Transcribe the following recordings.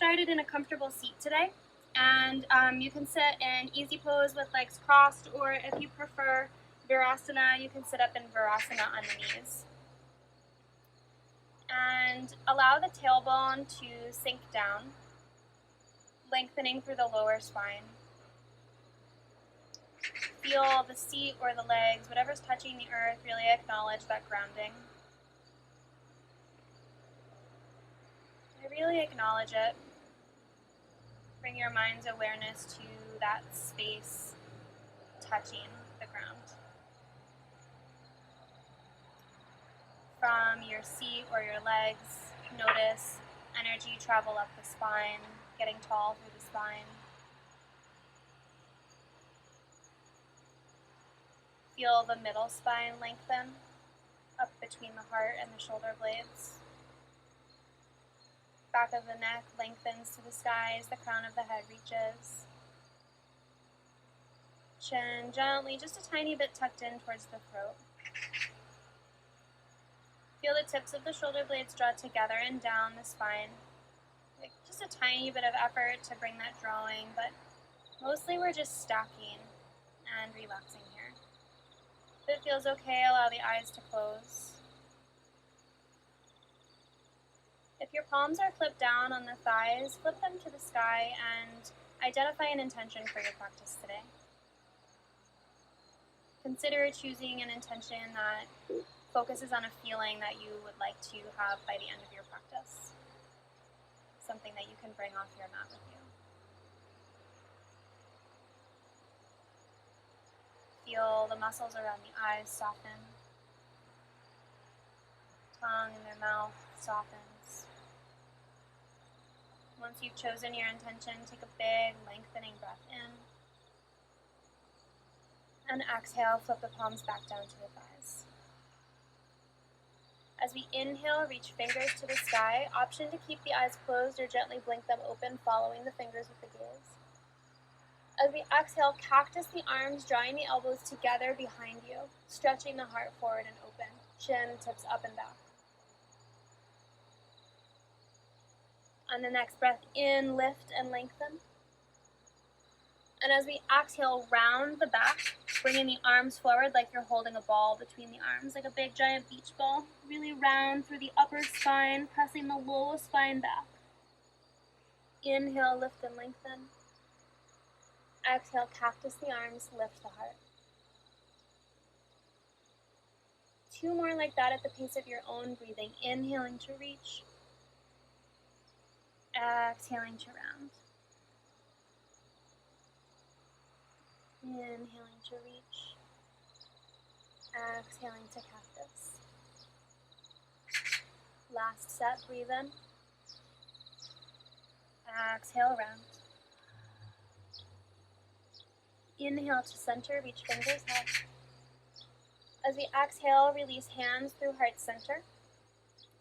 started in a comfortable seat today, and you can sit in easy pose with legs crossed, or if you prefer Virasana, you can sit up in Virasana on the knees. And allow the tailbone to sink down, lengthening through the lower spine. Feel the seat or the legs, whatever's touching the earth, really acknowledge that grounding. Really acknowledge it. Bring your mind's awareness to that space touching the ground. From your seat or your legs, notice energy travel up the spine, getting tall through the spine. Feel the middle spine lengthen up between the heart and the shoulder blades. Back of the neck lengthens to the sky as the crown of the head reaches. Chin gently, just a tiny bit tucked in towards the throat. Feel the tips of the shoulder blades draw together and down the spine. Like just a tiny bit of effort to bring that drawing, but mostly we're just stacking and relaxing here. If it feels okay, allow the eyes to close. If your palms are flipped down on the thighs, flip them to the sky and identify an intention for your practice today. Consider choosing an intention that focuses on a feeling that you would like to have by the end of your practice. Something that you can bring off your mat with you. Feel the muscles around the eyes soften. Tongue in their mouth softens. Once you've chosen your intention, take a big, lengthening breath in. And exhale, flip the palms back down to the thighs. As we inhale, reach fingers to the sky. Option to keep the eyes closed or gently blink them open, following the fingers with the gaze. As we exhale, cactus the arms, drawing the elbows together behind you, stretching the heart forward and open. Chin tips up and back. On the next breath in, lift and lengthen. And as we exhale, round the back, bringing the arms forward like you're holding a ball between the arms, like a big giant beach ball. Really round through the upper spine, pressing the lower spine back. Inhale, lift and lengthen. Exhale, cactus the arms, lift the heart. 2 more like that at the pace of your own breathing. Inhaling to reach. Exhaling to round. Inhaling to reach. Exhaling to cactus. Last set, breathe in. Exhale, round. Inhale to center, reach fingers up. As we exhale, release hands through heart center.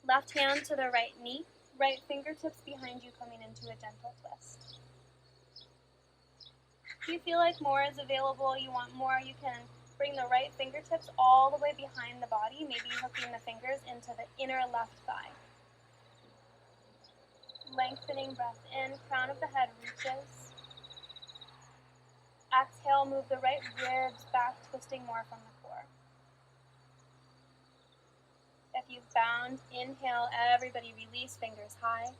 Left hand to the right knee. Right fingertips behind you, coming into a gentle twist. If you feel like more is available, you want more, you can bring the right fingertips all the way behind the body, maybe hooking the fingers into the inner left thigh. Lengthening breath in, crown of the head reaches. Exhale, move the right ribs back, twisting more from the core. If you've bound, inhale, everybody release, fingers high.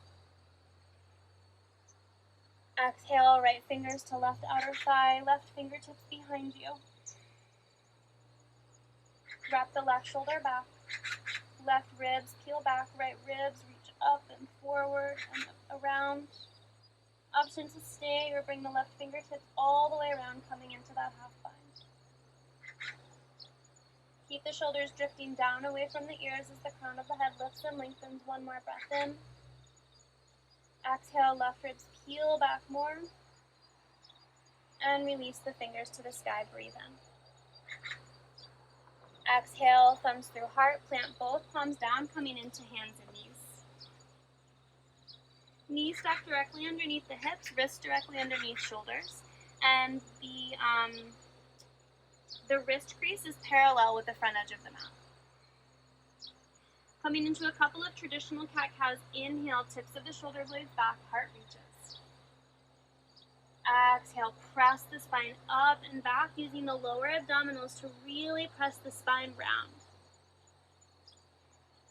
Exhale, right fingers to left outer thigh, left fingertips behind you. Wrap the left shoulder back. Left ribs peel back, right ribs reach up and forward and around. Option to stay or bring the left fingertips all the way around, coming into that half bind. Keep the shoulders drifting down away from the ears as the crown of the head lifts and lengthens. 1 more breath in. Exhale, left ribs peel back more. And release the fingers to the sky, breathe in. Exhale, thumbs through heart, plant both palms down, coming into hands and knees. Knees stacked directly underneath the hips, wrists directly underneath shoulders. And the wrist crease is parallel with the front edge of the mat. Coming into a couple of traditional cat-cows. Inhale, tips of the shoulder blades back, heart reaches. Exhale, press the spine up and back using the lower abdominals to really press the spine round.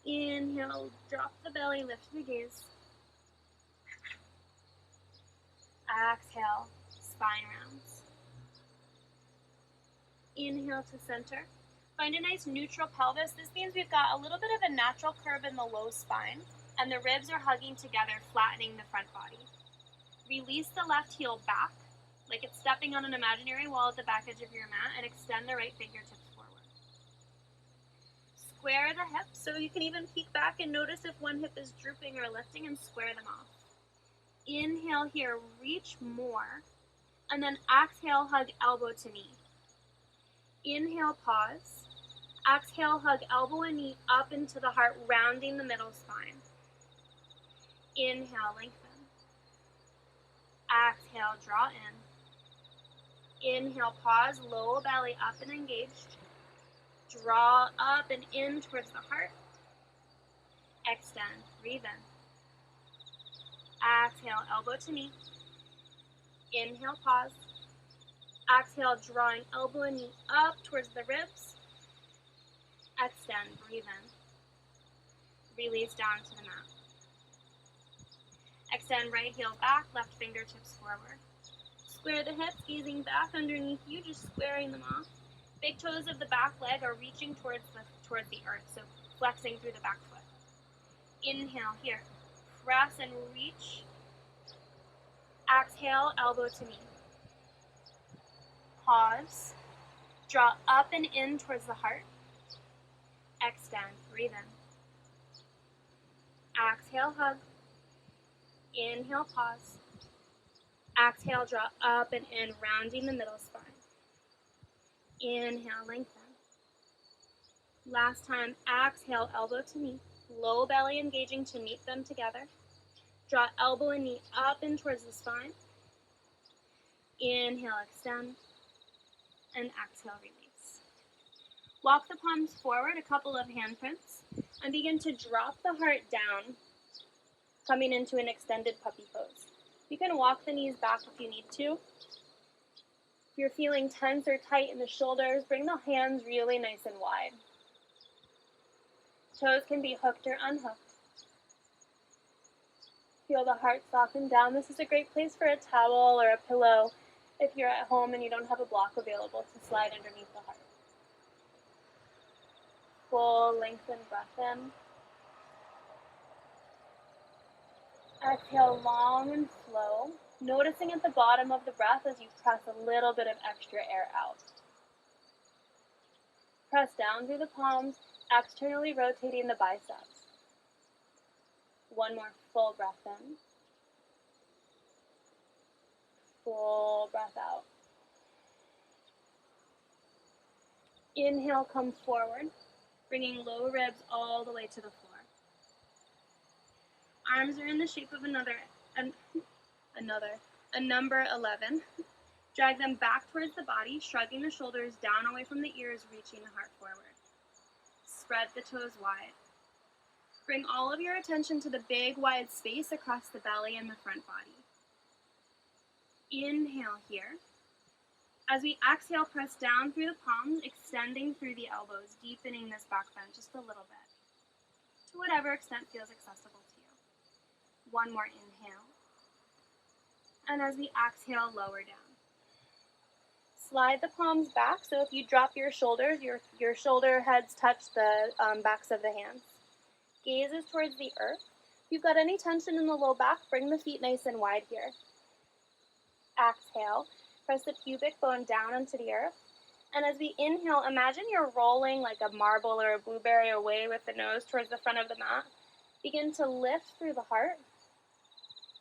Inhale, drop the belly, lift the gaze. Exhale, spine rounds. Inhale to center. Find a nice neutral pelvis. This means we've got a little bit of a natural curve in the low spine, and the ribs are hugging together, flattening the front body. Release the left heel back, like it's stepping on an imaginary wall at the back edge of your mat, and extend the right fingertips forward. Square the hips, so you can even peek back and notice if one hip is drooping or lifting, and square them off. Inhale here, reach more, and then exhale, hug elbow to knee. Inhale, pause. Exhale, hug elbow and knee up into the heart, rounding the middle spine. Inhale, lengthen. Exhale, draw in. Inhale, pause, low belly up and engaged. Draw up and in towards the heart. Extend, breathe in. Exhale, elbow to knee. Inhale, pause. Exhale, drawing elbow and knee up towards the ribs. Extend, breathe in. Release down to the mat. Extend right heel back, left fingertips forward. Square the hips, gazing back underneath you, just squaring them off. Big toes of the back leg are reaching towards the earth, so flexing through the back foot. Inhale here. Press and reach. Exhale, elbow to knee. Pause. Draw up and in towards the heart. Extend, breathe in. Exhale, hug. Inhale, pause. Exhale, draw up and in, rounding the middle spine. Inhale, lengthen. Last time, exhale, elbow to knee. Low belly engaging to meet them together. Draw elbow and knee up in towards the spine. Inhale, extend. And exhale, release. Walk the palms forward, a couple of handprints, and begin to drop the heart down, coming into an extended puppy pose. You can walk the knees back if you need to. If you're feeling tense or tight in the shoulders, bring the hands really nice and wide. Toes can be hooked or unhooked. Feel the heart soften down. This is a great place for a towel or a pillow if you're at home and you don't have a block available to slide underneath the heart. Full lengthened breath in. Exhale long and slow, noticing at the bottom of the breath as you press a little bit of extra air out. Press down through the palms, externally rotating the biceps. One more full breath in. Full breath out. Inhale, come forward, bringing low ribs all the way to the floor. Arms are in the shape of a number 11. Drag them back towards the body, shrugging the shoulders down away from the ears, reaching the heart forward. Spread the toes wide. Bring all of your attention to the big, wide space across the belly and the front body. Inhale here. As we exhale, press down through the palms, extending through the elbows, deepening this back bend just a little bit, to whatever extent feels accessible to you. One more inhale. And as we exhale, lower down. Slide the palms back, so if you drop your shoulders, your shoulder heads touch the backs of the hands. Gaze is towards the earth. If you've got any tension in the low back, bring the feet nice and wide here. Exhale, press the pubic bone down onto the earth. And as we inhale, imagine you're rolling like a marble or a blueberry away with the nose towards the front of the mat. Begin to lift through the heart.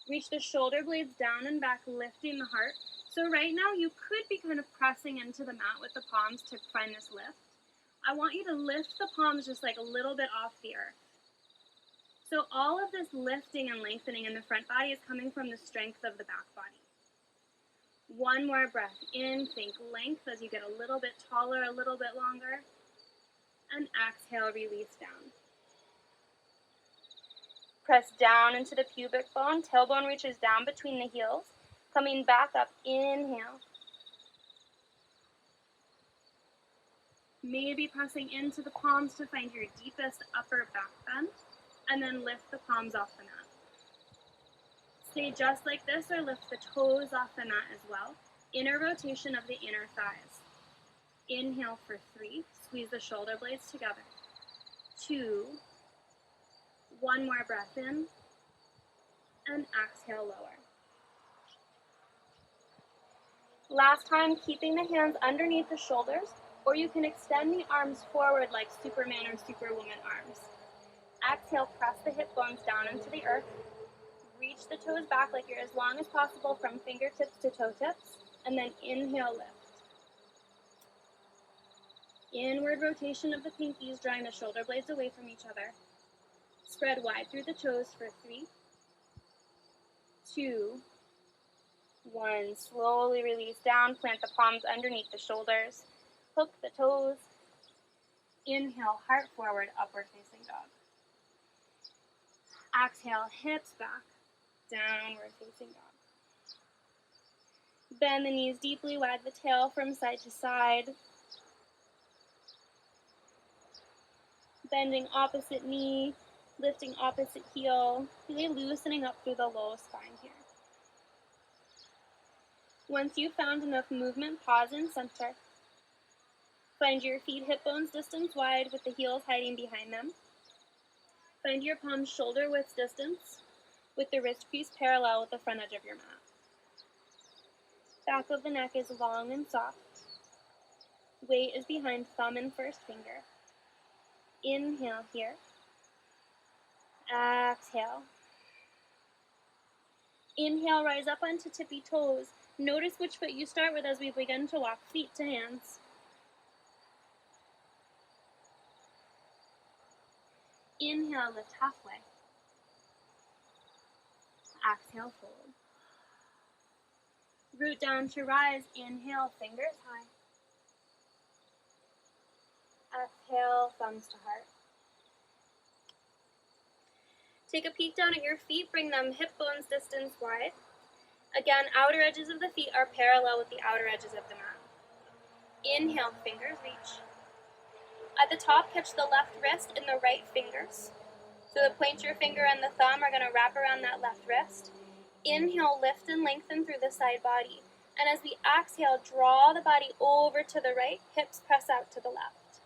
Reach the shoulder blades down and back, lifting the heart. So right now you could be kind of pressing into the mat with the palms to find this lift. I want you to lift the palms just like a little bit off the earth. So all of this lifting and lengthening in the front body is coming from the strength of the back body. One more breath in, think length as you get a little bit taller, a little bit longer. And exhale, release down. Press down into the pubic bone. Tailbone reaches down between the heels. Coming back up, inhale. Maybe pressing into the palms to find your deepest upper back bend, and then lift the palms off the mat. Stay just like this or lift the toes off the mat as well. Inner rotation of the inner thighs. Inhale for 3. Squeeze the shoulder blades together. 2. One more breath in. And exhale, lower. Last time, keeping the hands underneath the shoulders, or you can extend the arms forward like Superman or Superwoman arms. Exhale, press the hip bones down into the earth. Reach the toes back like you're as long as possible from fingertips to toe tips, and then inhale, lift. Inward rotation of the pinkies, drawing the shoulder blades away from each other. Spread wide through the toes for 3, 2, 1. Slowly release down, plant the palms underneath the shoulders. Hook the toes. Inhale, heart forward, upward facing dog. Exhale, hips back, downward facing dog. Bend the knees deeply, wag the tail from side to side. Bending opposite knee, lifting opposite heel, really loosening up through the low spine here. Once you've found enough movement, pause and center. Find your feet hip bones distance wide with the heels hiding behind them. Find your palms shoulder width distance with the wrist crease parallel with the front edge of your mat. Back of the neck is long and soft. Weight is behind thumb and first finger. Inhale here. Exhale. Inhale, rise up onto tippy toes. Notice which foot you start with as we begin to walk feet to hands. Inhale, lift halfway. Exhale, fold. Root down to rise. Inhale, fingers high. Exhale, thumbs to heart. Take a peek down at your feet. Bring them hip bones distance wide. Again, outer edges of the feet are parallel with the outer edges of the mat. Inhale, fingers reach. At the top, catch the left wrist and the right fingers. So the pointer finger and the thumb are going to wrap around that left wrist. Inhale, lift and lengthen through the side body. And as we exhale, draw the body over to the right, hips press out to the left.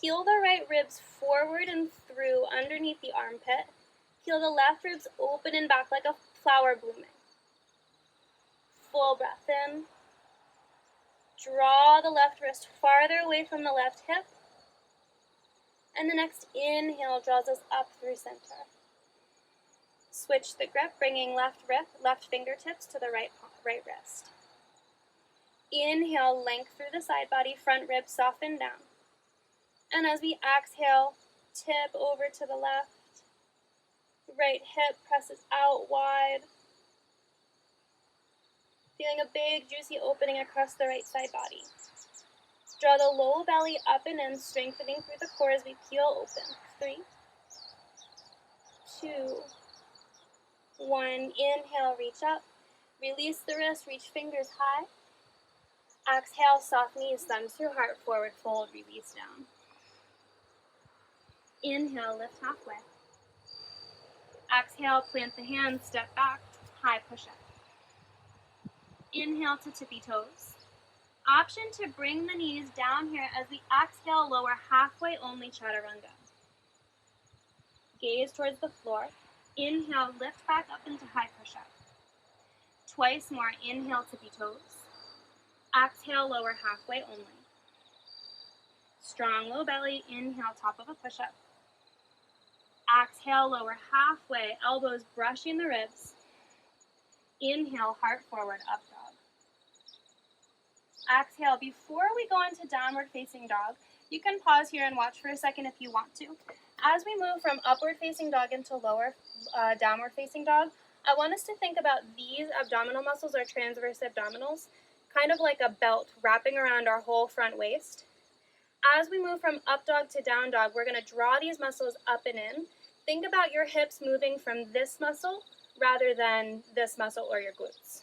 Peel the right ribs forward and through underneath the armpit. Peel the left ribs open and back like a flower blooming. Full breath in. Draw the left wrist farther away from the left hip. And the next inhale draws us up through center. Switch the grip, bringing left fingertips to the right wrist. Inhale, length through the side body, front ribs soften down. And as we exhale, tip over to the left. Right hip presses out wide. Feeling a big, juicy opening across the right side body. Draw the low belly up and in, strengthening through the core as we peel open. 3, 2, 1. Inhale, reach up. Release the wrist, reach fingers high. Exhale, soft knees, thumbs through heart, forward fold, release down. Inhale, lift halfway. Exhale, plant the hands, step back, high push-up. Inhale to tippy toes. Option to bring the knees down here as we exhale, lower halfway only chaturanga. Gaze towards the floor. Inhale, lift back up into high push-up. Twice more, inhale, tippy toes. Exhale, lower halfway only. Strong low belly, inhale, top of a push-up. Exhale, lower halfway, elbows brushing the ribs. Inhale, heart forward, up dog. Exhale, before we go into downward facing dog, you can pause here and watch for a second if you want to. As we move from upward facing dog into lower downward facing dog, I want us to think about these abdominal muscles, or transverse abdominals, kind of like a belt wrapping around our whole front waist. As we move from up dog to down dog, we're going to draw these muscles up and in, Think about your hips moving from this muscle rather than this muscle or your glutes.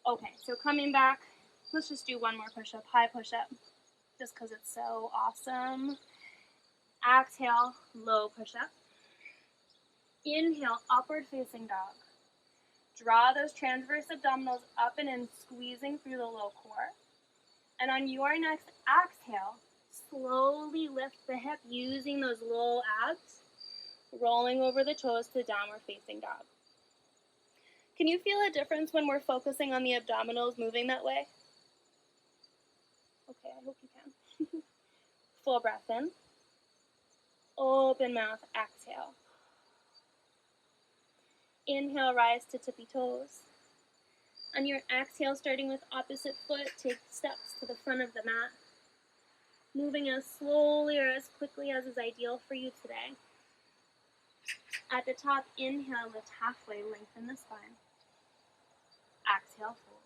Okay, so coming back, let's just do one more push-up, high push-up, just because it's so awesome. Exhale, low push-up. Inhale, upward facing dog. Draw those transverse abdominals up and in, squeezing through the low core. And on your next exhale, slowly lift the hip using those low abs, rolling over the toes to downward facing dog. Can you feel a difference when we're focusing on the abdominals moving that way? Okay, I hope you can. Full breath in. Open mouth, exhale. Inhale, rise to tippy toes. On your exhale, starting with opposite foot, take steps to the front of the mat. Moving as slowly or as quickly as is ideal for you today. At the top, inhale, lift halfway, lengthen the spine. Exhale, fold.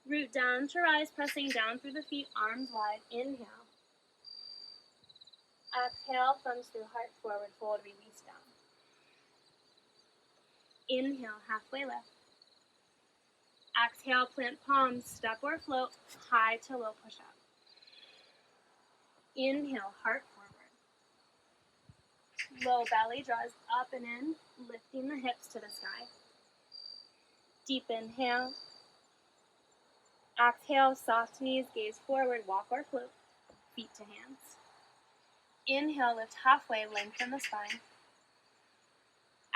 Root down to rise, pressing down through the feet, arms wide. Inhale. Exhale, thumbs through heart, forward fold, release down. Inhale, halfway lift. Exhale, plant palms, step or float, high to low push-up. Inhale, heart forward. Low belly draws up and in, lifting the hips to the sky. Deep inhale. Exhale, soft knees, gaze forward, walk or float, feet to hands. Inhale, lift halfway, lengthen the spine.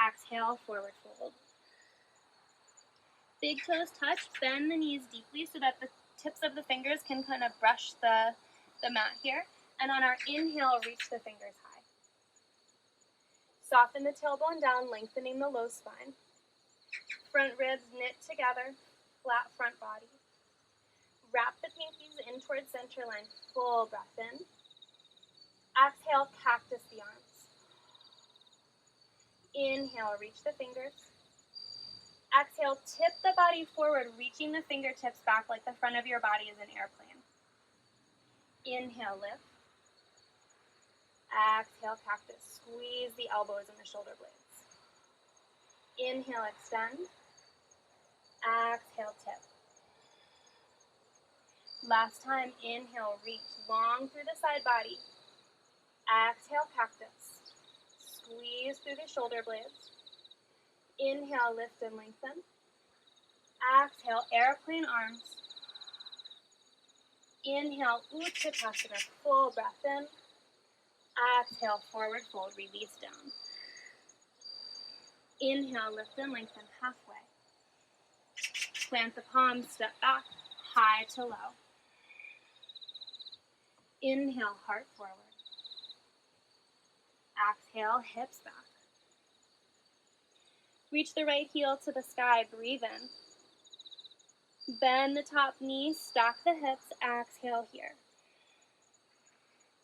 Exhale, forward fold. Big toes touch, bend the knees deeply so that the tips of the fingers can kind of brush the mat here. And on our inhale, reach the fingers high. Soften the tailbone down, lengthening the low spine. Front ribs knit together, flat front body. Wrap the pinkies in towards center line, full breath in. Exhale, cactus the arms. Inhale, reach the fingers. Exhale, tip the body forward, reaching the fingertips back like the front of your body is an airplane. Inhale, lift. Exhale, cactus. Squeeze the elbows and the shoulder blades. Inhale, extend. Exhale, tip. Last time, inhale, reach long through the side body. Exhale, cactus. Squeeze through the shoulder blades. Inhale, lift and lengthen. Exhale, airplane arms. Inhale, Uttanasana, full breath in. Exhale, forward fold, release down. Inhale, lift and lengthen halfway. Plant the palms, step back, high to low. Inhale, heart forward. Exhale, hips back. Reach the right heel to the sky, breathe in. Bend the top knee, stack the hips, exhale here.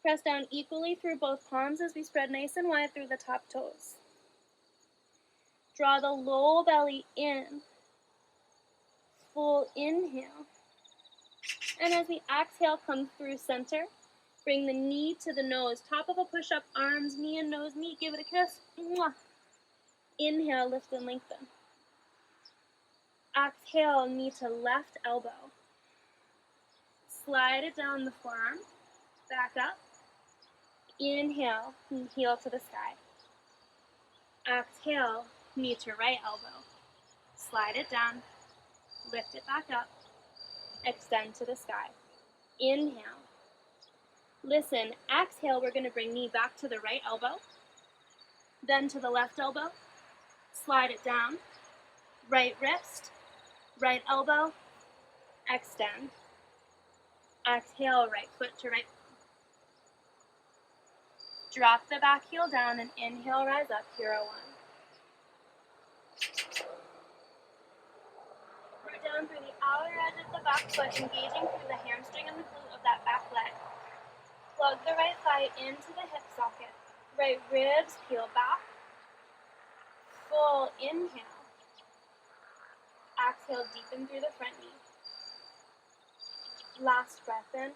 Press down equally through both palms as we spread nice and wide through the top toes. Draw the low belly in. Full inhale. And as we exhale, come through center. Bring the knee to the nose. Top of a push-up, arms, knee and nose meet. Give it a kiss. Mwah. Inhale, lift and lengthen. Exhale, knee to left elbow. Slide it down the forearm. Back up. Inhale, heel to the sky. Exhale, knee to right elbow. Slide it down. Lift it back up. Extend to the sky. Inhale. Listen, exhale, we're going to bring knee back to the right elbow. Then to the left elbow. Slide it down. Right wrist. Right elbow. Extend. Exhale, right foot to right. Drop the back heel down and inhale, rise up, hero one. Root down through the outer edge of the back foot, engaging through the hamstring and the glute of that back leg. Plug the right thigh into the hip socket. Right ribs peel back. Full inhale. Exhale, deepen through the front knee. Last breath in.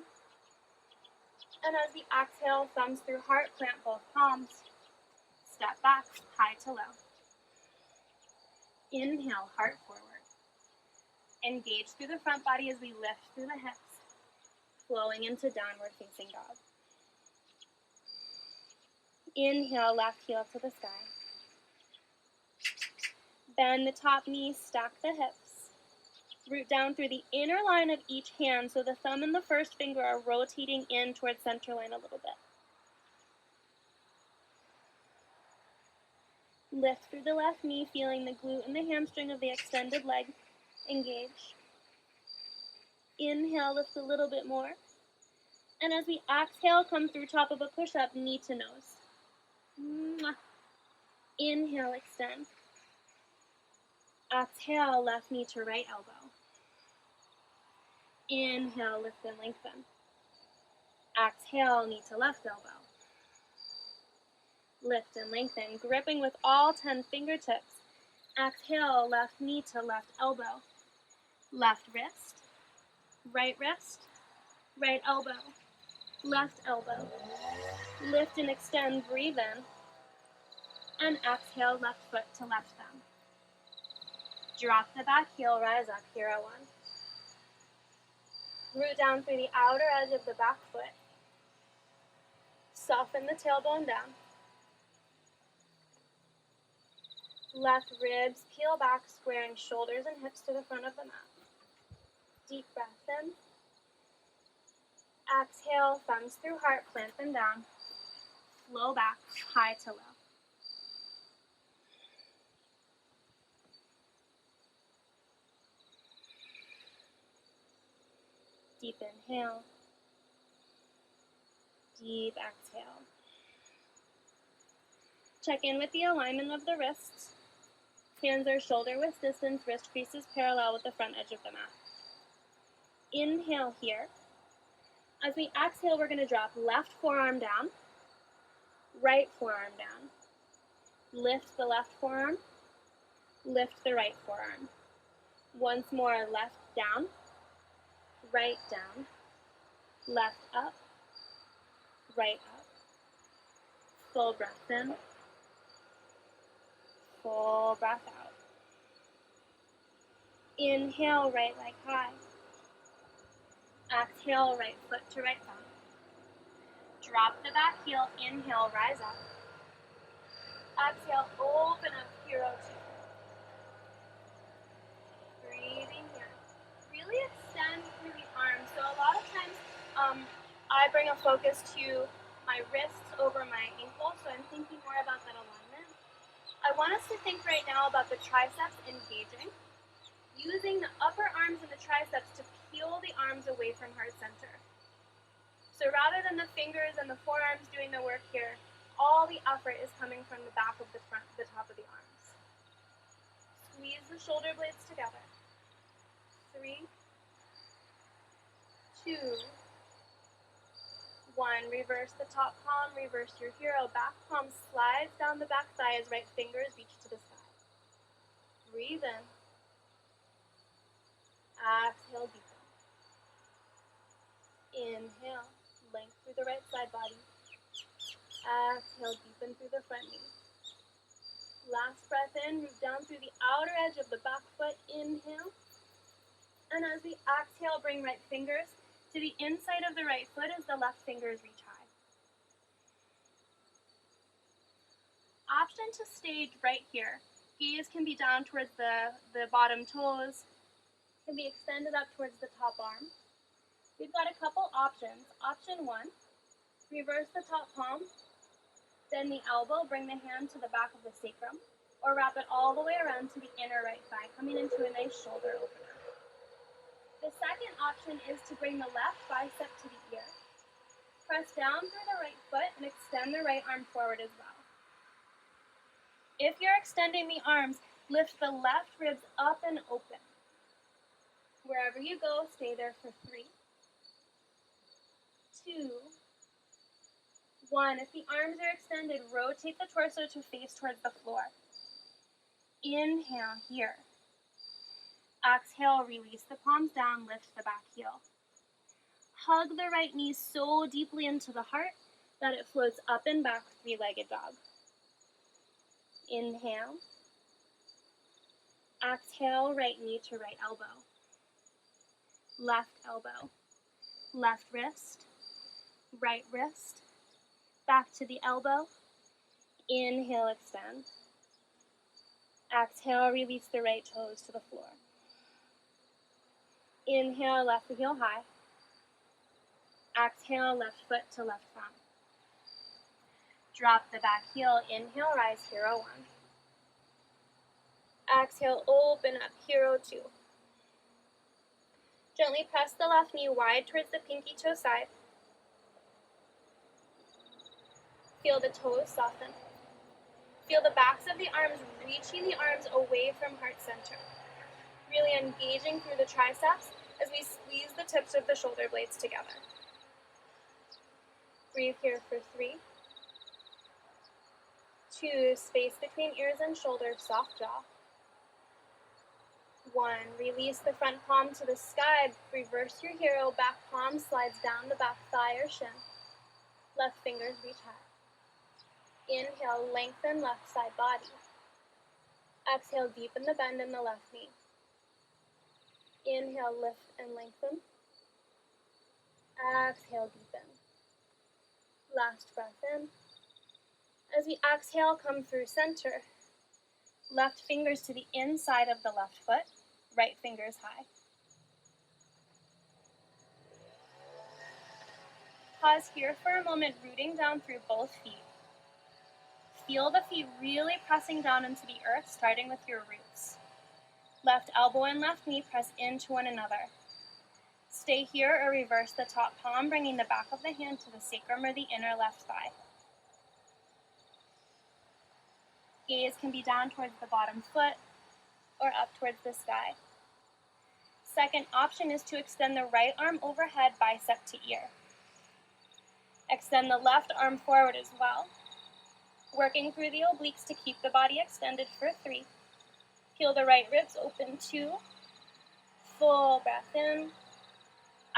And as we exhale, thumbs through heart, plant both palms. Step back, high to low. Inhale, heart forward. Engage through the front body as we lift through the hips, flowing into downward facing dog. Inhale, left heel to the sky. Bend the top knee, stack the hips. Root down through the inner line of each hand so the thumb and the first finger are rotating in towards center line a little bit. Lift through the left knee, feeling the glute and the hamstring of the extended leg engage. Inhale, lift a little bit more. And as we exhale, come through top of a push-up, knee to nose. Inhale, extend. Exhale, left knee to right elbow. Inhale, lift and lengthen. Exhale, knee to left elbow. Lift and lengthen, gripping with all 10 fingertips. Exhale, left knee to left elbow. Left wrist, right elbow, left elbow. Lift and extend, breathe in. And exhale, left foot to left thumb. Drop the back heel, rise up, hero one. Root down through the outer edge of the back foot. Soften the tailbone down. Left ribs peel back, squaring shoulders and hips to the front of the mat. Deep breath in. Exhale, thumbs through heart, plant them down. Flow back, high to low. Deep inhale. Deep exhale. Check in with the alignment of the wrists. Hands are shoulder width distance, wrist creases parallel with the front edge of the mat. Inhale here. As we exhale, we're going to drop left forearm down, right forearm down. Lift the left forearm, lift the right forearm. Once more, left down, right down, left up, right up. Full breath in, full breath out. Inhale, right leg high. Exhale, right foot to right thumb. Drop the back heel, inhale, rise up. Exhale, open up, hero two. Breathing here. Really extend through the arms. So a lot of times, I bring a focus to my wrists over my ankle, so I'm thinking more about that alignment. I want us to think right now about the triceps engaging, using the upper arms and the triceps to peel the arms away from heart center. So rather than the fingers and the forearms doing the work here, all the effort is coming from the back of the front, the top of the arms. Squeeze the shoulder blades together. 3, 2, 1. Reverse the top palm, reverse your hero. Back palm slides down the back thigh as right fingers reach to the sky. Breathe in. Exhale, deepen. Inhale, length through the right side body. Exhale, deepen through the front knee. Last breath in, move down through the outer edge of the back foot. Inhale. And as we exhale, bring right fingers to the inside of the right foot as the left fingers reach high. Option to stage right here. Gaze can be down towards the bottom toes, can be extended up towards the top arm. We've got a couple options. Option 1, reverse the top palm, bend the elbow, bring the hand to the back of the sacrum, or wrap it all the way around to the inner right thigh, coming into a nice shoulder opener. The second option is to bring the left bicep to the ear. Press down through the right foot and extend the right arm forward as well. If you're extending the arms, lift the left ribs up and open. Wherever you go, stay there for 3, 2, 1. If the arms are extended, rotate the torso to face towards the floor. Inhale here. Exhale, release the palms down, lift the back heel. Hug the right knee so deeply into the heart that it floats up and back, three-legged dog. Inhale. Exhale, right knee to right elbow. Left elbow. Left wrist. Right wrist. Back to the elbow. Inhale, extend. Exhale, release the right toes to the floor. Inhale, left heel high. Exhale, left foot to left thumb. Drop the back heel. Inhale, rise, hero one. Exhale, open up, hero two. Gently press the left knee wide towards the pinky toe side. Feel the toes soften. Feel the backs of the arms reaching the arms away from heart center. Really engaging through the triceps as we squeeze the tips of the shoulder blades together. Breathe here for 3. 2, space between ears and shoulders, soft jaw. 1, release the front palm to the sky, reverse your hero, back palm slides down the back thigh or shin. Left fingers reach high. Inhale, lengthen left side body. Exhale, deepen the bend in the left knee. Inhale, lift and lengthen. Exhale, deepen. Last breath in. As we exhale, come through center. Left fingers to the inside of the left foot, right fingers high. Pause here for a moment, rooting down through both feet. Feel the feet really pressing down into the earth, starting with your roots. Left elbow and left knee press into one another. Stay here or reverse the top palm, bringing the back of the hand to the sacrum or the inner left thigh. Gaze can be down towards the bottom foot or up towards the sky. Second option is to extend the right arm overhead, bicep to ear. Extend the left arm forward as well. Working through the obliques to keep the body extended for 3. Peel the right ribs open, 2. Full breath in.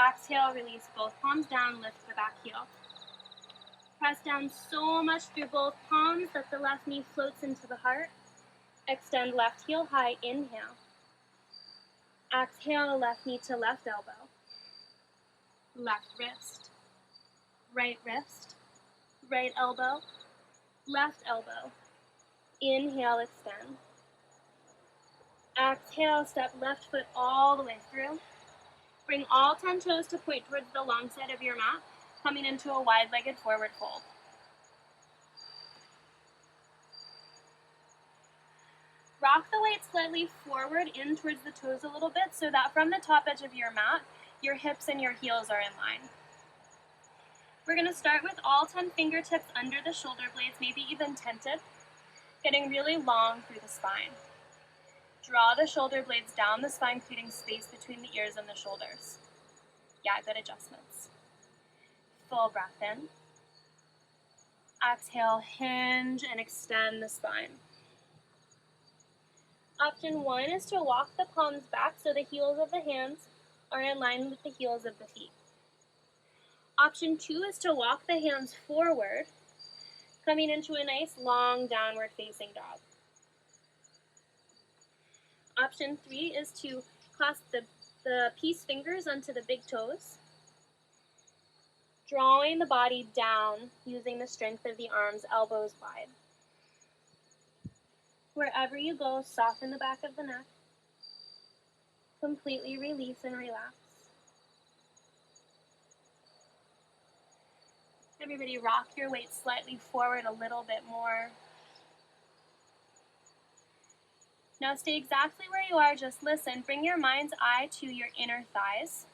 Exhale, release both palms down, lift the back heel. Press down so much through both palms that the left knee floats into the heart. Extend left heel high, inhale. Exhale, left knee to left elbow. Left wrist. Right wrist. Right elbow. Left elbow. Inhale, extend. Exhale, step left foot all the way through. Bring all 10 toes to point towards the long side of your mat, coming into a wide-legged forward fold. Rock the weight slightly forward in towards the toes a little bit so that from the top edge of your mat, your hips and your heels are in line. We're going to start with all 10 fingertips under the shoulder blades, maybe even tented, getting really long through the spine. Draw the shoulder blades down the spine, creating space between the ears and the shoulders. Yeah, good adjustments. Full breath in. Exhale, hinge and extend the spine. Option 1 is to walk the palms back so the heels of the hands are in line with the heels of the feet. Option 2 is to walk the hands forward, coming into a nice long downward facing dog. Option 3 is to clasp the peace fingers onto the big toes, drawing the body down using the strength of the arms, elbows wide. Wherever you go, soften the back of the neck. Completely release and relax. Everybody rock your weight slightly forward a little bit more. Now stay exactly where you are, just listen. Bring your mind's eye to your inner thighs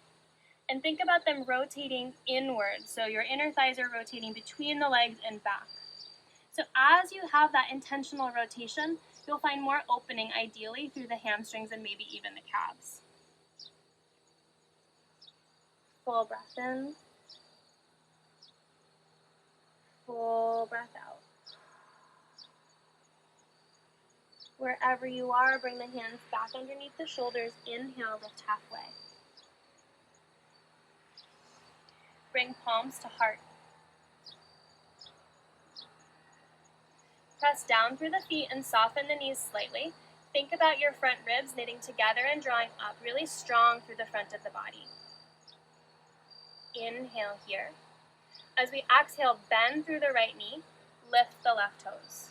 and think about them rotating inward. So your inner thighs are rotating between the legs and back. So as you have that intentional rotation, you'll find more opening, ideally through the hamstrings and maybe even the calves. Full breath in. Full breath out. Wherever you are, bring the hands back underneath the shoulders. Inhale, lift halfway. Bring palms to heart. Press down through the feet and soften the knees slightly. Think about your front ribs knitting together and drawing up really strong through the front of the body. Inhale here. As we exhale, bend through the right knee, lift the left toes.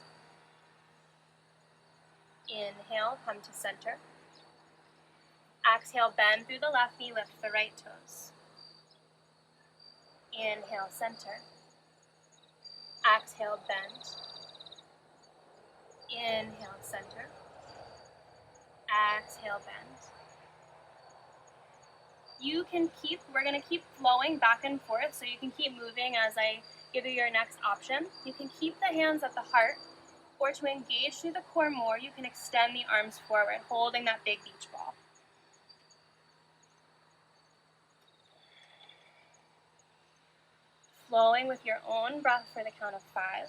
Inhale, come to center. Exhale, bend through the left knee, lift the right toes. Inhale, center. Exhale, bend. Inhale, center. Exhale, bend. We're going to keep flowing back and forth, so you can keep moving as I give you your next option. You can keep the hands at the heart, or to engage through the core more, you can extend the arms forward, holding that big beach ball. Flowing with your own breath for the count of 5.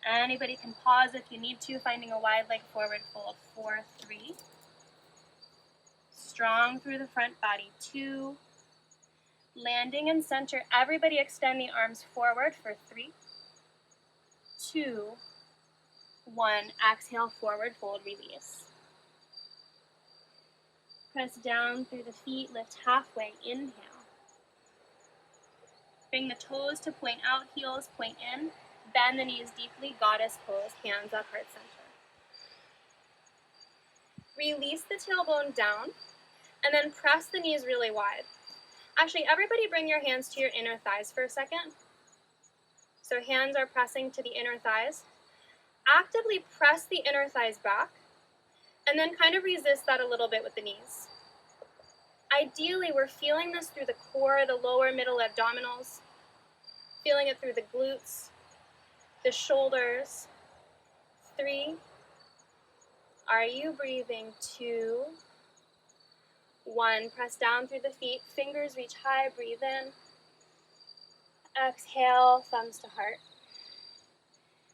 Anybody can pause if you need to, finding a wide leg forward fold. 4, 3. Strong through the front body. 2. Landing in center. Everybody extend the arms forward for 3, 2, 1. Exhale, forward fold, release. Press down through the feet, lift halfway. Inhale. Bring the toes to point out, heels point in. Bend the knees deeply, goddess pose, hands up, heart center. Release the tailbone down, and then press the knees really wide. Actually, everybody bring your hands to your inner thighs for a second. So hands are pressing to the inner thighs. Actively press the inner thighs back, and then kind of resist that a little bit with the knees. Ideally, we're feeling this through the core, the lower middle abdominals, feeling it through the glutes, the shoulders. 3. Are you breathing? 2, 1. Press down through the feet, fingers reach high, breathe in. Exhale, thumbs to heart.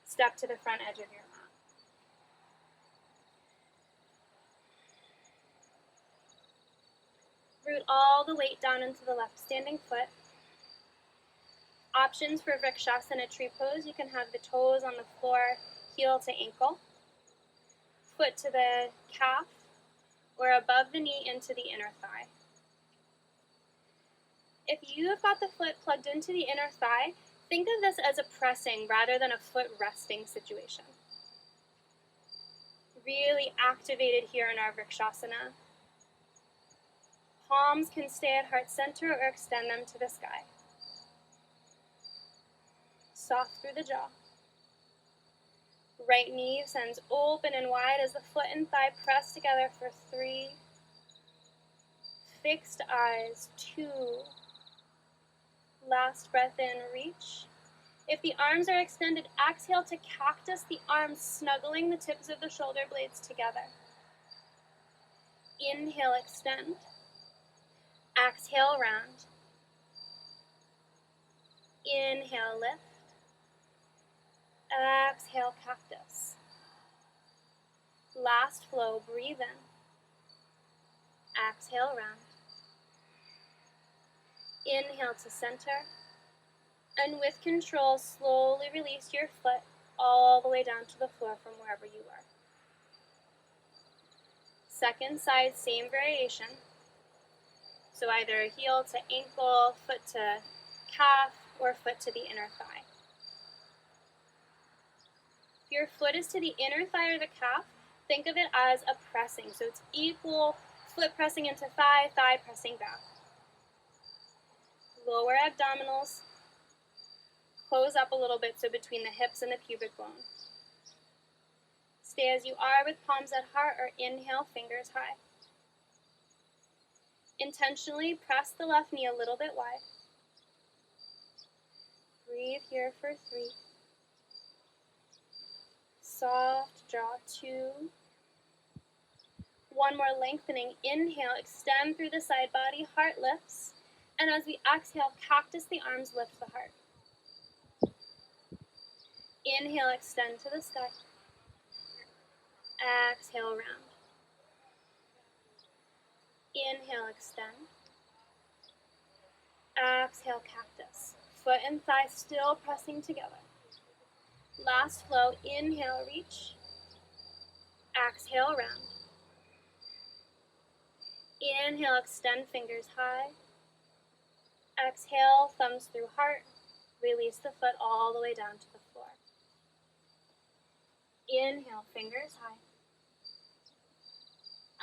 Step to the front edge of your mat. Root all the weight down into the left standing foot. Options for Vrikshasana tree pose, you can have the toes on the floor, heel to ankle, foot to the calf, or above the knee into the inner thigh. If you have got the foot plugged into the inner thigh, think of this as a pressing rather than a foot resting situation. Really activated here in our Vrikshasana. Palms can stay at heart center or extend them to the sky. Soft through the jaw. Right knee sends open and wide as the foot and thigh press together for 3. Fixed eyes. 2. Last breath in, reach. If the arms are extended, exhale to cactus the arms, snuggling the tips of the shoulder blades together. Inhale, extend. Exhale, round. Inhale, lift. Exhale, cactus. Last flow, breathe in. Exhale, round. Inhale to center. And with control, slowly release your foot all the way down to the floor from wherever you are. Second side, same variation. So either heel to ankle, foot to calf, or foot to the inner thigh. If your foot is to the inner thigh or the calf, think of it as a pressing. So it's equal, foot pressing into thigh, thigh pressing back. Lower abdominals, close up a little bit, so between the hips and the pubic bone. Stay as you are with palms at heart, or inhale, fingers high. Intentionally press the left knee a little bit wide. Breathe here for 3. Soft jaw. 2. One more lengthening. Inhale, extend through the side body, heart lifts. And as we exhale, cactus the arms, lift the heart. Inhale, extend to the sky. Exhale, round. Inhale, extend. exhale, cactus. Foot and thigh still pressing together. Last flow, inhale, reach. Exhale, round. Inhale, extend fingers high. Exhale, thumbs through heart. Release the foot all the way down to the floor. Inhale, fingers high.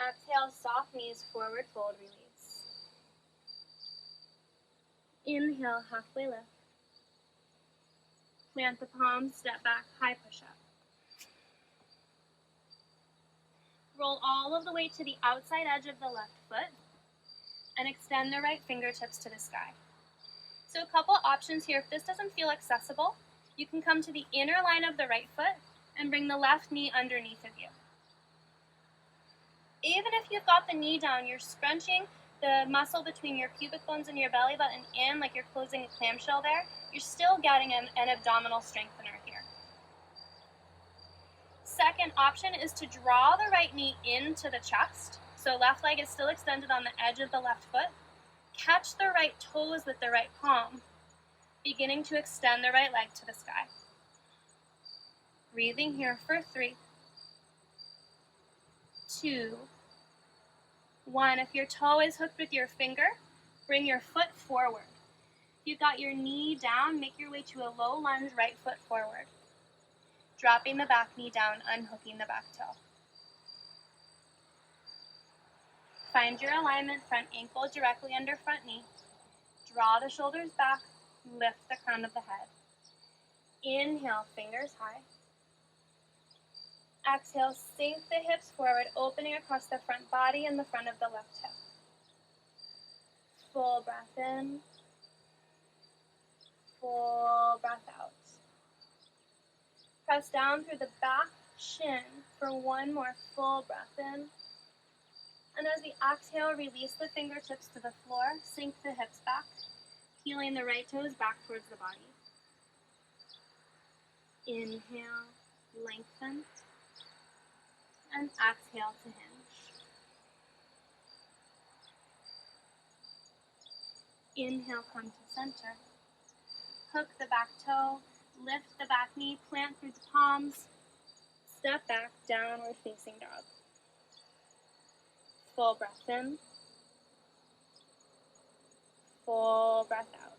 Exhale, soft knees, forward fold, release. Inhale, halfway lift. Plant the palms, step back, high push-up. Roll all of the way to the outside edge of the left foot and extend the right fingertips to the sky. So a couple options here. If this doesn't feel accessible, you can come to the inner line of the right foot and bring the left knee underneath of you. Even if you've got the knee down, you're scrunching the muscle between your pubic bones and your belly button in, like you're closing a clamshell there. You're still getting an abdominal strengthener here. Second option is to draw the right knee into the chest. So left leg is still extended on the edge of the left foot. Catch the right toes with the right palm, beginning to extend the right leg to the sky. Breathing here for 3, 2, 1. If your toe is hooked with your finger, bring your foot forward. If you've got your knee down, make your way to a low lunge, right foot forward. Dropping the back knee down, unhooking the back toe. Find your alignment, front ankle directly under front knee. Draw the shoulders back, lift the crown of the head. Inhale, fingers high. Exhale, sink the hips forward, opening across the front body and the front of the left hip. Full breath in. Full breath out. Press down through the back shin for one more full breath in. And as we exhale, release the fingertips to the floor, sink the hips back, peeling the right toes back towards the body. Inhale, lengthen, and exhale to hinge. Inhale, come to center. Hook the back toe, lift the back knee, plant through the palms, step back, downward facing dog. Full breath in, full breath out.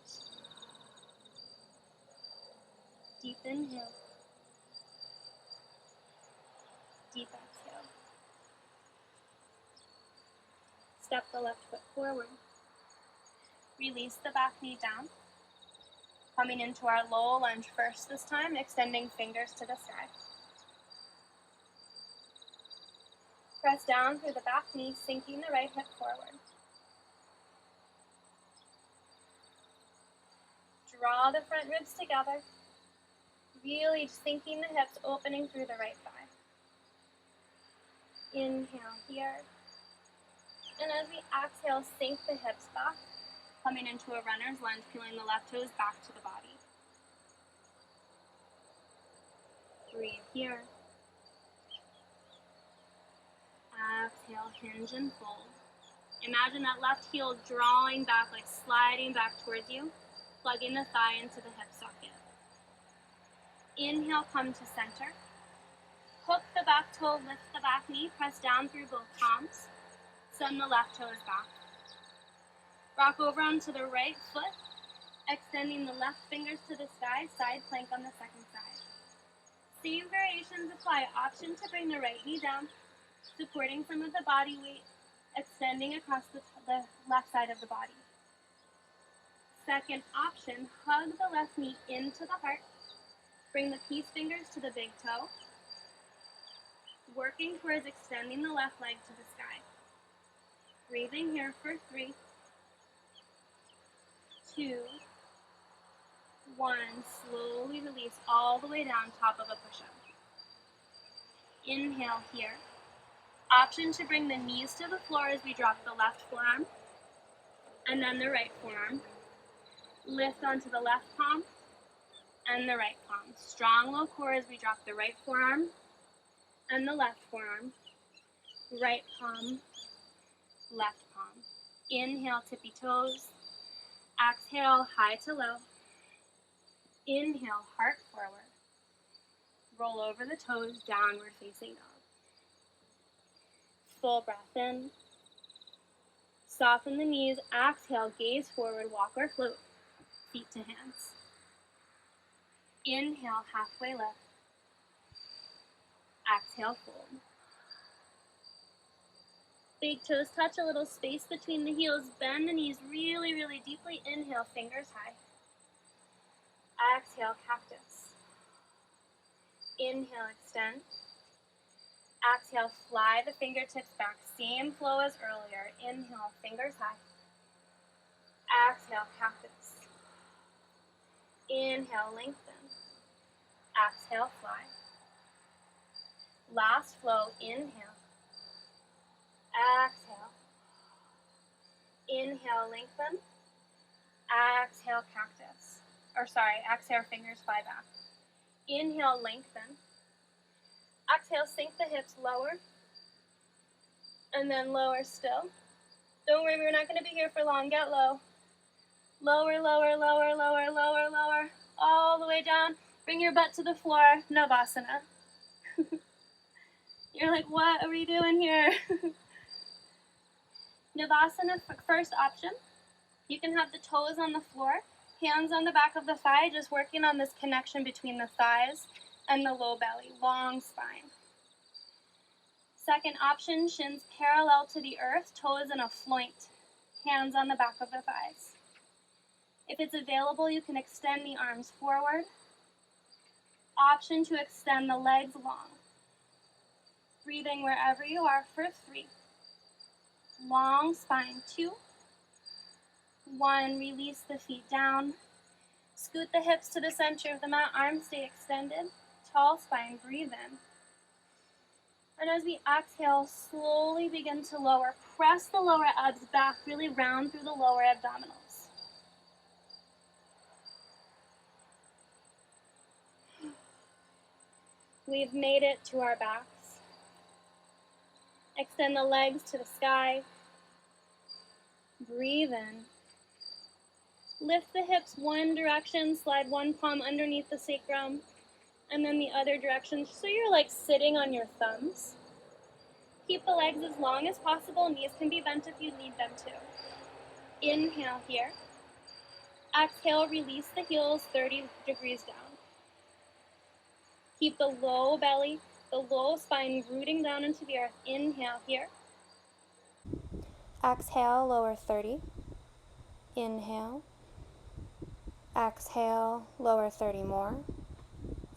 Deep inhale, deep exhale. Step the left foot forward. Release the back knee down. Coming into our low lunge first this time, extending fingers to the sky. Press down through the back knee, sinking the right hip forward. Draw the front ribs together, really sinking the hips, opening through the right thigh. Inhale here. And as we exhale, sink the hips back, coming into a runner's lunge, peeling the left toes back to the body. Breathe here. Exhale, hinge and fold. Imagine that left heel drawing back, like sliding back towards you, plugging the thigh into the hip socket. Inhale, come to center. Hook the back toe, lift the back knee, press down through both palms. Send the left toes back. Rock over onto the right foot, extending the left fingers to the sky, side plank on the second side. Same variations apply. Option to bring the right knee down, supporting some of the body weight, extending across the left side of the body. Second option, hug the left knee into the heart. Bring the peace fingers to the big toe, working towards extending the left leg to the sky. Breathing here for 3, 2, 1. Slowly release all the way down, top of a push-up. Inhale here. Option to bring the knees to the floor as we drop the left forearm and then the right forearm. Lift onto the left palm and the right palm. Strong low core as we drop the right forearm and the left forearm. Right palm, left palm. Inhale, tippy toes. Exhale, high to low. Inhale, heart forward. Roll over the toes, downward facing dog. Full breath in. Soften the knees. Exhale, gaze forward, walk or float. Feet to hands. Inhale, halfway lift. Exhale, fold. Big toes touch, a little space between the heels. Bend the knees really, really deeply. Inhale, fingers high. Exhale, cactus. Inhale, extend. Exhale, fly the fingertips back. Same flow as earlier. Inhale, fingers high. Exhale, cactus. Inhale, lengthen. Exhale, fly. Last flow, inhale. Exhale. Inhale, lengthen. Exhale, cactus. Exhale, fingers fly back. Inhale, lengthen. Exhale, sink the hips lower. And then lower still. Don't worry, we're not going to be here for long. Get low. Lower, lower, lower, lower, lower, lower. All the way down. Bring your butt to the floor. Navasana. You're like, what are we doing here? Navasana, first option. You can have the toes on the floor, hands on the back of the thigh, just working on this connection between the thighs and the low belly, long spine. Second option, shins parallel to the earth, toes in a floint, hands on the back of the thighs. If it's available, you can extend the arms forward. Option to extend the legs long. Breathing wherever you are for 3. Long spine, 2. 1, release the feet down. Scoot the hips to the center of the mat, arms stay extended. Tall spine, breathe in. And as we exhale, slowly begin to lower. Press the lower abs back, really round through the lower abdominals. We've made it to our backs. Extend the legs to the sky. Breathe in. Lift the hips one direction, slide one palm underneath the sacrum, and then the other direction, so you're like sitting on your thumbs. Keep the legs as long as possible. Knees can be bent if you need them to. Inhale here. Exhale, release the heels 30 degrees down. Keep the low belly, the low spine rooting down into the earth. Inhale here. Exhale, lower 30. Inhale. Exhale, lower 30 more.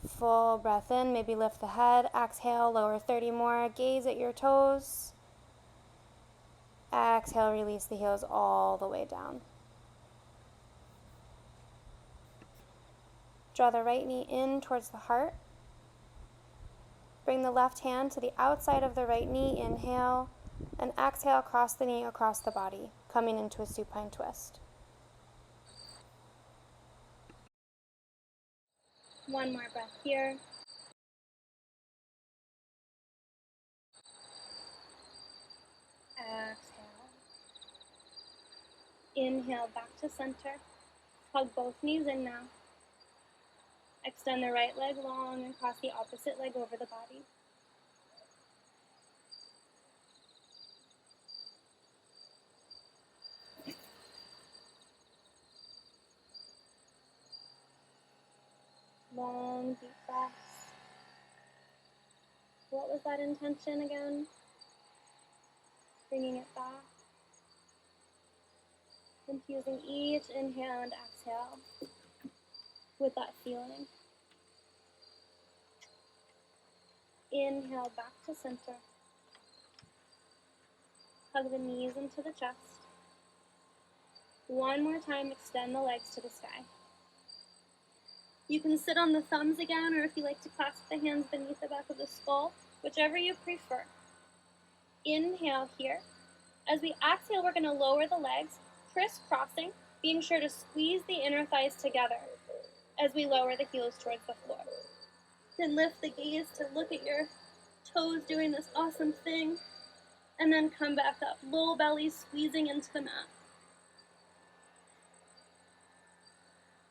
Full breath in, maybe lift the head. Exhale, lower 30 more. Gaze at your toes. Exhale, release the heels all the way down. Draw the right knee in towards the heart. Bring the left hand to the outside of the right knee. Inhale. And exhale, cross the knee across the body, coming into a supine twist. One more breath here. Exhale. Inhale, back to center. Hug both knees in now. Extend the right leg long and cross the opposite leg over the body. Long, deep breaths. What was that intention again? Bringing it back. Infusing each inhale and exhale with that feeling. Inhale, back to center. Hug the knees into the chest. One more time, extend the legs to the sky. You can sit on the thumbs again, or if you like to clasp the hands beneath the back of the skull, whichever you prefer. Inhale here. As we exhale, we're going to lower the legs, crisscrossing, being sure to squeeze the inner thighs together as we lower the heels towards the floor. Then lift the gaze to look at your toes doing this awesome thing, and then come back up. Low belly squeezing into the mat.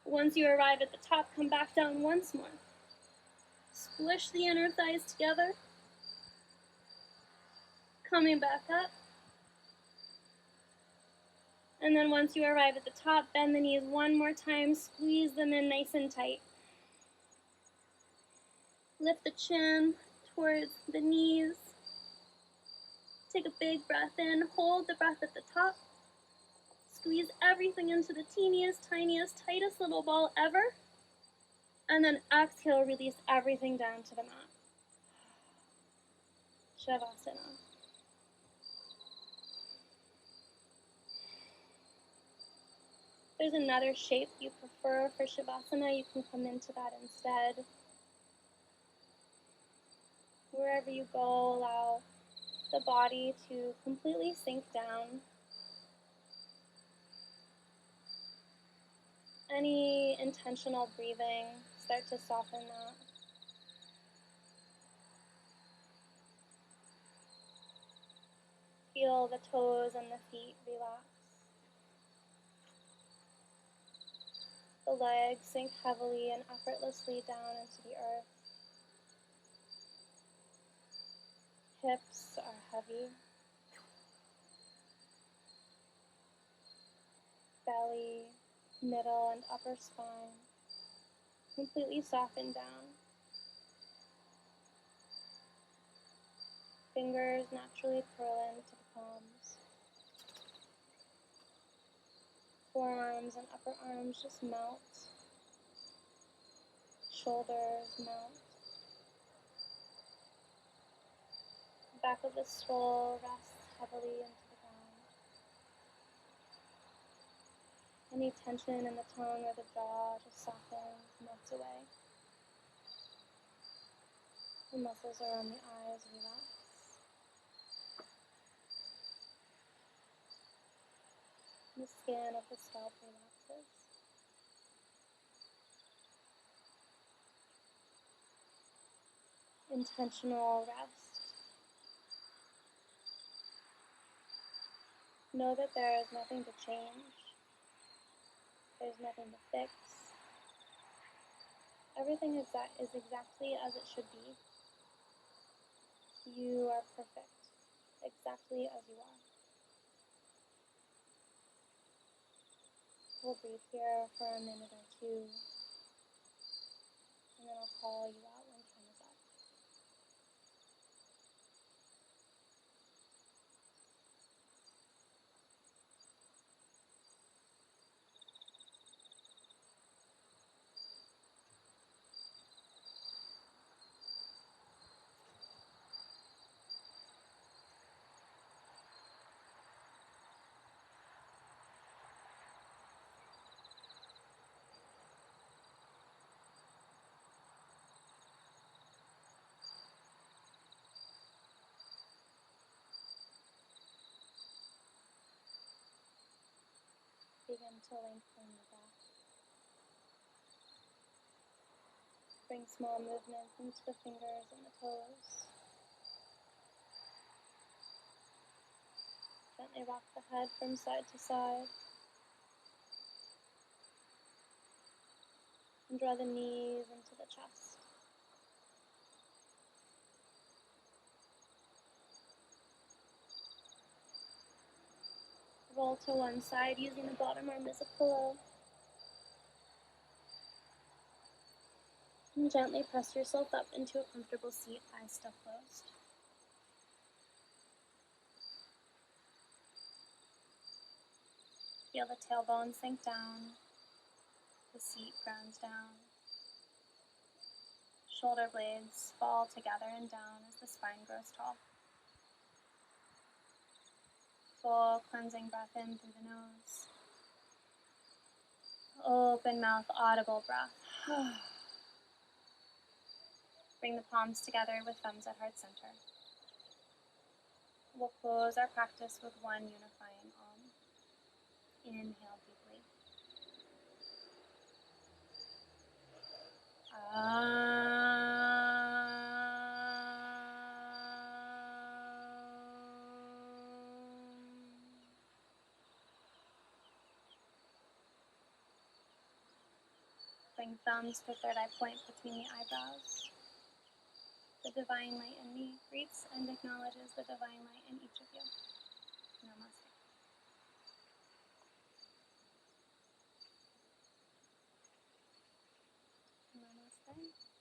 Once you arrive at the top, come back down once more. Squish the inner thighs together. Coming back up. And then once you arrive at the top, bend the knees one more time, squeeze them in nice and tight. Lift the chin towards the knees. Take a big breath in, hold the breath at the top. Squeeze everything into the teeniest, tiniest, tightest little ball ever. And then exhale, release everything down to the mat. Shavasana. If there's another shape you prefer for Shavasana, you can come into that instead. Wherever you go, allow the body to completely sink down. Any intentional breathing, start to soften that. Feel the toes and the feet relax. The legs sink heavily and effortlessly down into the earth. Hips are heavy. Belly, middle, and upper spine completely soften down. Fingers naturally curl into the palms. Forearms and upper arms just melt. Shoulders melt. The back of the skull rests heavily into the ground. Any tension in the tongue or the jaw just softens, melts away. The muscles around the eyes relax. The skin of the scalp relaxes. Intentional rest. Know that there is nothing to change. There's nothing to fix. Everything is exactly as it should be. You are perfect, exactly as you are. We'll breathe here for a minute or two, and then I'll call you out when time is up. Begin to lengthen the back. Bring small movements into the fingers and the toes. Gently rock the head from side to side. And draw the knees into the chest. Roll to one side using the bottom arm as a pillow. And gently press yourself up into a comfortable seat, eyes still closed. Feel the tailbone sink down, the seat grounds down. Shoulder blades fall together and down as the spine grows tall. Full cleansing breath in through the nose. Open mouth, audible breath. Bring the palms together with thumbs at heart center. We'll close our practice with one unifying Om. Inhale deeply. bring thumbs to third eye point between the eyebrows. The divine light in me greets and acknowledges the divine light in each of you. Namaste. Namaste.